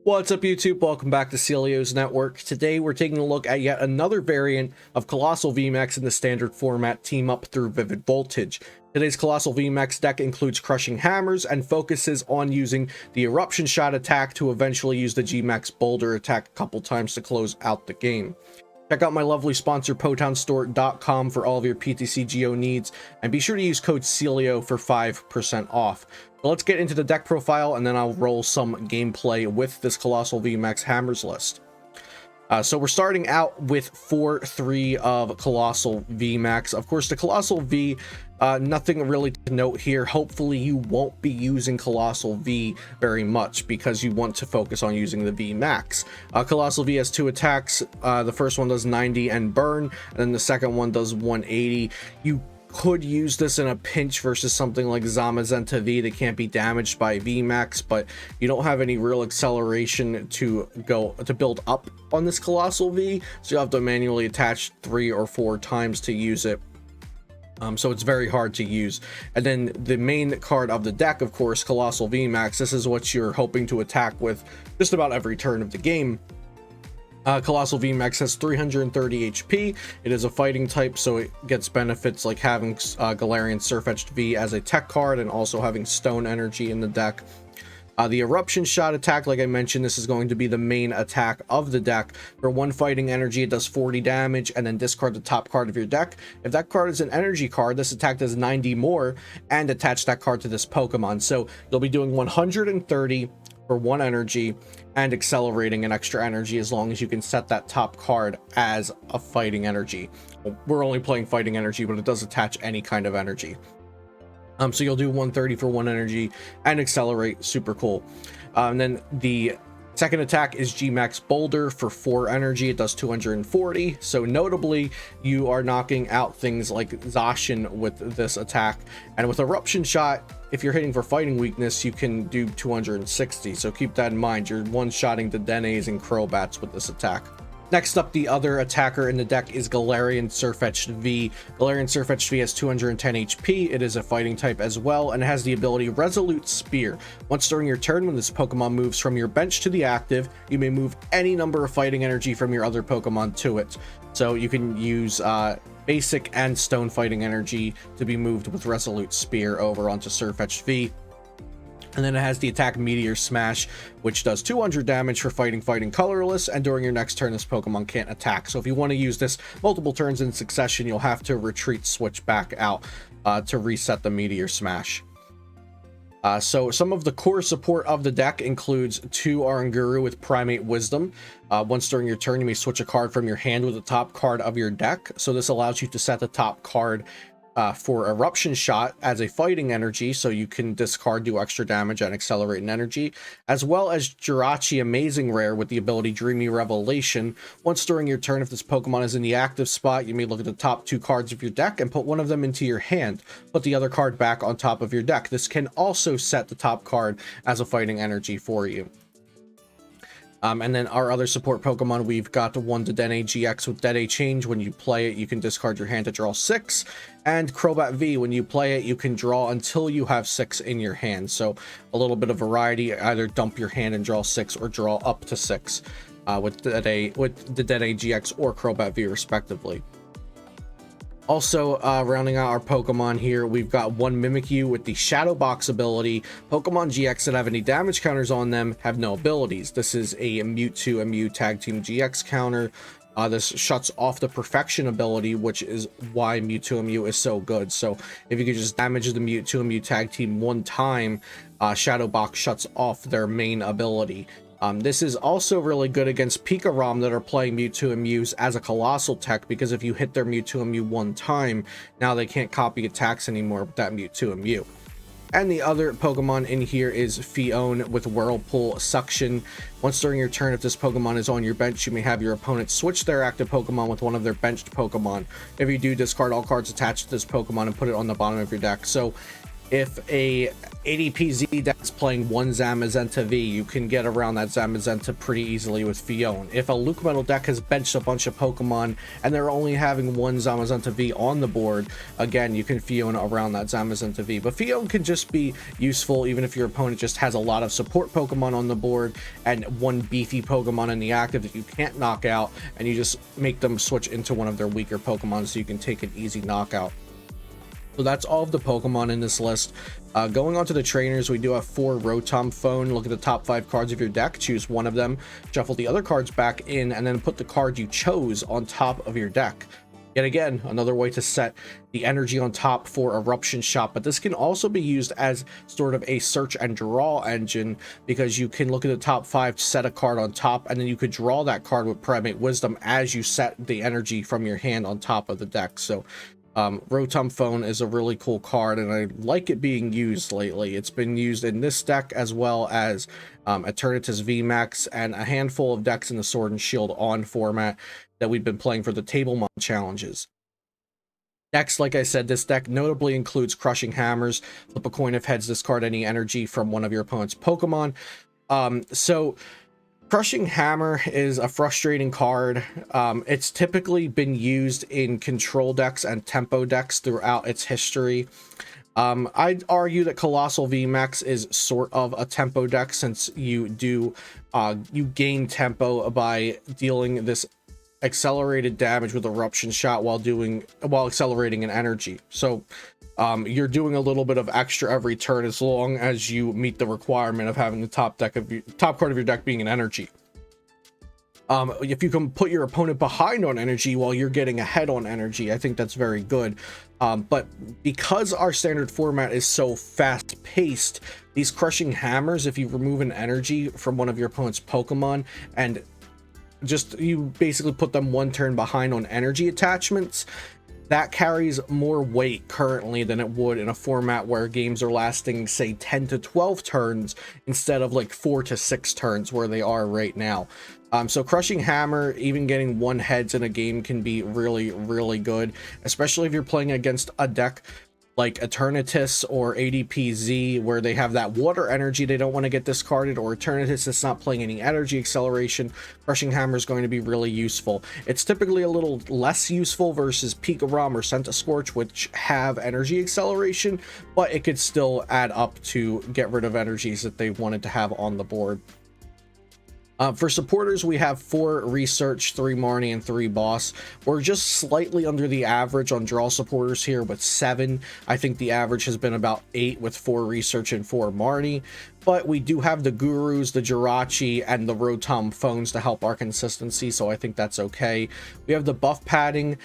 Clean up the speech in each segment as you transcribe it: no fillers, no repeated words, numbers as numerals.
What's up YouTube? Welcome back to Celios Network. Today we're taking a look at yet another variant of Coalossal VMAX in the standard format team up through Vivid Voltage. Today's Coalossal VMAX deck includes Crushing Hammers and focuses on using the Eruption Shot attack to eventually use the G-Max Boulder attack a couple times to close out the game. Check out my lovely sponsor PotonStore.com for all of your PTCGO needs, and be sure to use code CELIO for 5% off. So let's get into the deck profile, and then I'll roll some gameplay with this Coalossal VMAX Hammers list. So we're starting out with 4-3 of Coalossal VMAX. Of course, the Coalossal V, nothing really to note here. Hopefully you won't be using Coalossal V very much because you want to focus on using the VMAX. Coalossal V has two attacks. The first one does 90 and burn, and then the second one does 180. You could use this in a pinch versus something like Zamazenta V that can't be damaged by VMAX, but you don't have any real acceleration to build up on this Coalossal V, so you'll have to manually attach 3 or 4 times to use it. So it's very hard to use. And then the main card of the deck, of course, Coalossal VMAX. This is what you're hoping to attack with just about every turn of the game. Coalossal VMAX has 330 HP. It is a fighting type, so it gets benefits like having Galarian Sirfetch'd V as a tech card and also having Stone Energy in the deck. The Eruption Shot attack, like I mentioned, this is going to be the main attack of the deck. For 1 fighting energy, it does 40 damage, and then discard the top card of your deck. If that card is an energy card, this attack does 90 more, and attach that card to this Pokemon. So you'll be doing 130 for 1 energy, and accelerating an extra energy as long as you can set that top card as a fighting energy. We're only playing fighting energy, but it does attach any kind of energy. So you'll do 130 for 1 energy and accelerate. Super cool. And then the second attack is G-Max Boulder for 4 energy. It does 240. So notably, you are knocking out things like Zacian with this attack. And with Eruption Shot, if you're hitting for fighting weakness, you can do 260. So keep that in mind. You're one-shotting the Dennes and Crobats with this attack. Next up, the other attacker in the deck is Galarian Sirfetch'd V. Galarian Sirfetch'd V has 210 HP. It is a fighting type as well, and it has the ability Resolute Spear. Once during your turn, when this Pokemon moves from your bench to the active, you may move any number of fighting energy from your other Pokemon to it. So you can use basic and stone fighting energy to be moved with Resolute Spear over onto Sirfetch'd V. And then it has the attack Meteor Smash, which does 200 damage for fighting colorless, and during your next turn this Pokemon can't attack. So if you want to use this multiple turns in succession, you'll have to retreat switch back out to reset the Meteor Smash. So some of the core support of the deck includes 2 Oranguru with Primate Wisdom. Once during your turn, you may switch a card from your hand with the top card of your deck. So this allows you to set the top card for Eruption Shot as a fighting energy, so you can discard, do extra damage, and accelerate an energy, as well as Jirachi Amazing Rare with the ability Dreamy Revelation. Once during your turn, if this Pokemon is in the active spot, you may look at the top 2 cards of your deck and put one of them into your hand. Put the other card back on top of your deck. This can also set the top card as a fighting energy for you. And then our other support Pokemon, we've got 1 Dedenne-GX with DAA Change. When you play it, you can discard your hand to draw 6. And Crobat V, when you play it, you can draw until you have 6 in your hand. So a little bit of variety, either dump your hand and draw 6 or draw up to 6 with the Dedenne-GX or Crobat V respectively. Also, rounding out our Pokemon here, we've got 1 Mimikyu with the Shadow Box ability. Pokemon GX that have any damage counters on them have no abilities. This is a Mewtwo and Mew Tag Team GX counter. This shuts off the Perfection ability, which is why Mewtwo and Mew is so good. So if you could just damage the Mewtwo and Mew Tag Team 1 time, Shadow Box shuts off their main ability. This is also really good against Pika-Rom that are playing Mewtwo and Mews as a Coalossal tech, because if you hit their Mewtwo and Mew 1 time, now they can't copy attacks anymore with that Mewtwo and Mew. And the other Pokemon in here is Phione with Whirlpool Suction. Once during your turn, if this Pokemon is on your bench, you may have your opponent switch their active Pokemon with one of their benched Pokemon. If you do, discard all cards attached to this Pokemon and put it on the bottom of your deck. So if a ADPZ deck is playing one Zamazenta V, you can get around that Zamazenta pretty easily with Phione. If a Luke Metal deck has benched a bunch of Pokemon and they're only having one Zamazenta V on the board, again, you can Phione around that Zamazenta V. But Phione can just be useful even if your opponent just has a lot of support Pokemon on the board and one beefy Pokemon in the active that you can't knock out, and you just make them switch into one of their weaker Pokemon so you can take an easy knockout. So that's all of the Pokemon in this list. Going on to the trainers, we do have 4 Rotom Phone. Look at the top 5 cards of your deck, choose one of them, shuffle the other cards back in, and then put the card you chose on top of your deck. Yet again, another way to set the energy on top for Eruption Shot, but this can also be used as sort of a search and draw engine, because you can look at the top 5, set a card on top, and then you could draw that card with Primate Wisdom as you set the energy from your hand on top of the deck. So Rotom Phone is a really cool card, and I like it being used lately. It's been used in this deck as well as Eternatus VMAX and a handful of decks in the Sword and Shield On format that we've been playing for the Table Mod challenges. Next, like I said, this deck notably includes Crushing Hammers. Flip a coin if heads, discard any energy from one of your opponent's Pokemon. So Crushing Hammer is a frustrating card. It's typically been used in control decks and tempo decks throughout its history. I'd argue that Coalossal VMAX is sort of a tempo deck, since you gain tempo by dealing this accelerated damage with Eruption Shot while accelerating an energy. So you're doing a little bit of extra every turn as long as you meet the requirement of having the top card of your deck being an energy. If you can put your opponent behind on energy while you're getting ahead on energy, I think that's very good. But because our standard format is so fast paced, these Crushing Hammers, if you remove an energy from one of your opponent's Pokemon and you basically put them one turn behind on energy attachments, that carries more weight currently than it would in a format where games are lasting, say, 10 to 12 turns instead of like 4 to 6 turns where they are right now. So Crushing Hammer, even getting 1 heads in a game, can be really, really good, especially if you're playing against a deck like Eternatus or ADPZ, where they have that water energy they don't want to get discarded, or Eternatus that's not playing any energy acceleration. Crushing Hammer is going to be really useful. It's typically a little less useful versus Pikarom or Centiskorch, which have energy acceleration, but it could still add up to get rid of energies that they wanted to have on the board. For supporters, we have 4 Research, 3 Marnie, and 3 Boss. We're just slightly under the average on draw supporters here with 7. I think the average has been about 8 with 4 Research and 4 Marnie. But we do have the Gurus, the Jirachi, and the Rotom Phones to help our consistency, so I think that's okay. We have the Buff Padding,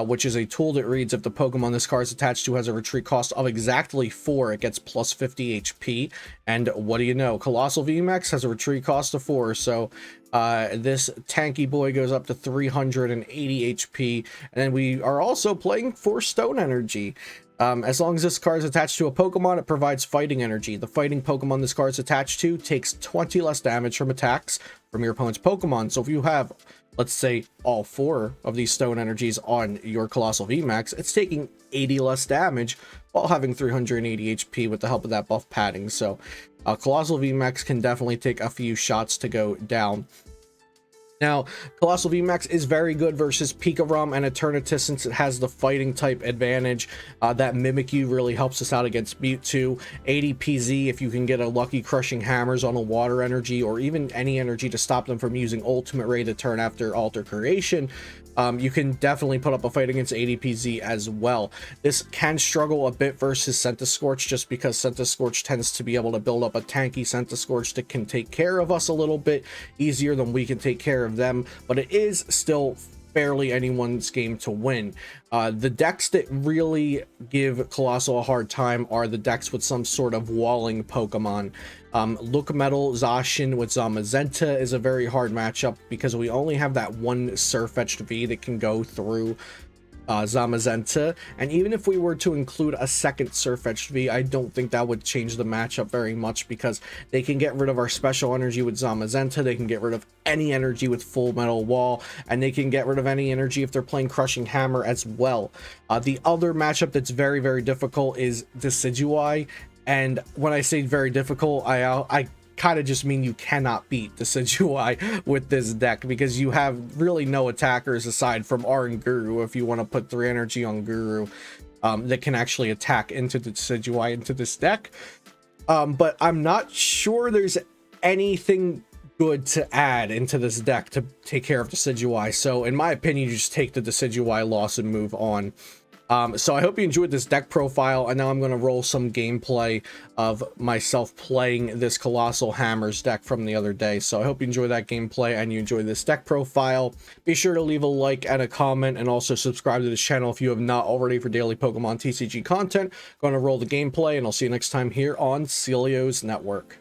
which is a tool that reads if the Pokemon this card is attached to has a retreat cost of exactly 4, it gets plus 50 HP. And what do you know? Coalossal VMAX has a retreat cost of 4, so this tanky boy goes up to 380 HP. And then we are also playing for Stone Energy. As long as this card is attached to a Pokemon, it provides fighting energy. The fighting Pokemon this card is attached to takes 20 less damage from attacks from your opponent's Pokemon. So if you have, let's say, all 4 of these Stone Energies on your Coalossal VMAX, it's taking 80 less damage while having 380 HP with the help of that Buff Padding. So Coalossal VMAX can definitely take a few shots to go down. Now, Coalossal VMAX is very good versus Pikarom and Eternatus, since it has the fighting type advantage. That Mimikyu really helps us out against Mewtwo. ADPZ, if you can get a lucky Crushing Hammers on a water energy, or even any energy to stop them from using Ultimate Ray the turn after Alter Creation, you can definitely put up a fight against ADPZ as well. This can struggle a bit versus Centiskorch, just because Centiskorch tends to be able to build up a tanky Centiskorch that can take care of us a little bit easier than we can take care of them, but it is still fairly anyone's game to win. The decks that really give Coalossal a hard time are the decks with some sort of walling Pokemon. Look Metal Zacian with Zamazenta is a very hard matchup, because we only have that one Sirfetch'd V that can go through Zamazenta, and even if we were to include a second Sirfetch'd V, I don't think that would change the matchup very much, because they can get rid of our special energy with Zamazenta, they can get rid of any energy with Full Metal Wall, and they can get rid of any energy if they're playing Crushing Hammer as well. The other matchup that's very, very difficult is Decidueye, and when I say very difficult, I kind of just mean you cannot beat Decidueye with this deck, because you have really no attackers aside from Oranguru, if you want to put 3 energy on Guru, that can actually attack into the Decidueye into this deck. But I'm not sure there's anything good to add into this deck to take care of Decidueye. So in my opinion, you just take the Decidueye loss and move on. So I hope you enjoyed this deck profile, and now I'm going to roll some gameplay of myself playing this Coalossal Hammers deck from the other day. So I hope you enjoy that gameplay and you enjoy this deck profile. Be sure to leave a like and a comment, and also subscribe to this channel if you have not already for daily Pokemon TCG content. Going to roll the gameplay, and I'll see you next time here on Celio's Network.